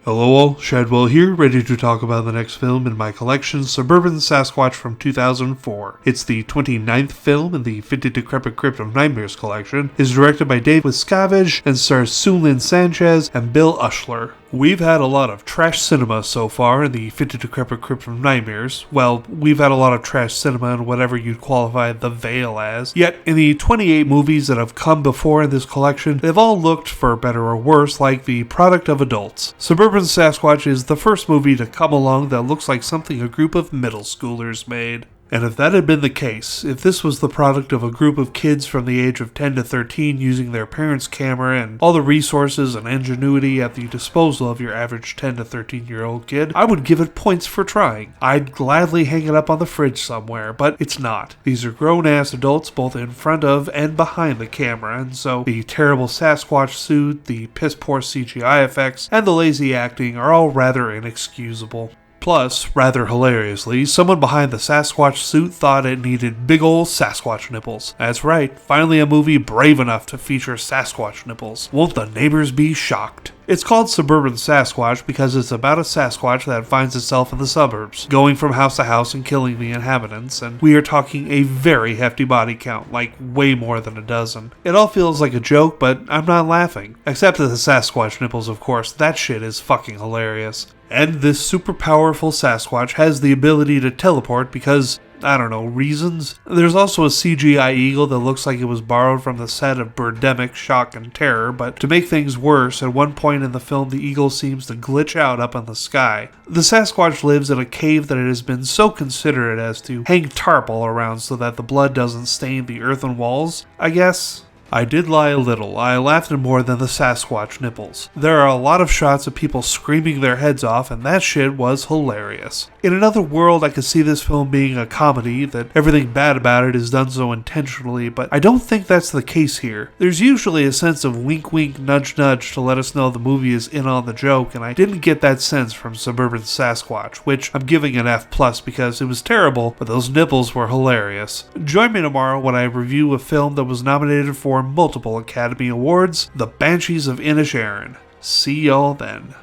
Hello all, Shadwell here, ready to talk about the next film in my collection, Suburban Sasquatch from 2004. It's the 29th film in the Decrepit Crypt of Nightmares collection, is directed by Dave Miscavige, and stars Sunlin Sanchez and Bill Ushler. We've had a lot of trash cinema so far in the Decrepit Crypt of Nightmares. Well, we've had a lot of trash cinema in whatever you'd qualify The Veil as. Yet, in the 28 movies that have come before in this collection, they've all looked, for better or worse, like the product of adults. Suburban Sasquatch is the first movie to come along that looks like something a group of middle schoolers made. And if that had been the case, if this was the product of a group of kids from the age of 10 to 13 using their parents' camera and all the resources and ingenuity at the disposal of your average 10 to 13-year-old kid, I would give it points for trying. I'd gladly hang it up on the fridge somewhere, but it's not. These are grown-ass adults both in front of and behind the camera, and so the terrible Sasquatch suit, the piss-poor CGI effects, and the lazy acting are all rather inexcusable. Plus, rather hilariously, someone behind the Sasquatch suit thought it needed big ol' Sasquatch nipples. That's right, finally a movie brave enough to feature Sasquatch nipples. Won't the neighbors be shocked? It's called Suburban Sasquatch because it's about a Sasquatch that finds itself in the suburbs, going from house to house and killing the inhabitants, and we are talking a very hefty body count, like way more than a dozen. It all feels like a joke, but I'm not laughing. Except at the Sasquatch nipples, of course. That shit is fucking hilarious. And this super powerful Sasquatch has the ability to teleport because, I don't know, reasons? There's also a CGI eagle that looks like it was borrowed from the set of Birdemic, Shock and Terror, but to make things worse, at one point in the film the eagle seems to glitch out up in the sky. The Sasquatch lives in a cave that it has been so considerate as to hang tarp all around so that the blood doesn't stain the earthen walls, I guess. I did lie a little. I laughed at more than the Sasquatch nipples. There are a lot of shots of people screaming their heads off, and that shit was hilarious. In another world, I could see this film being a comedy, that everything bad about it is done so intentionally, but I don't think that's the case here. There's usually a sense of wink wink, nudge nudge to let us know the movie is in on the joke, and I didn't get that sense from Suburban Sasquatch, which I'm giving an F+ because it was terrible, but those nipples were hilarious. Join me tomorrow when I review a film that was nominated for multiple Academy Awards, The Banshees of Inisherin. See y'all then.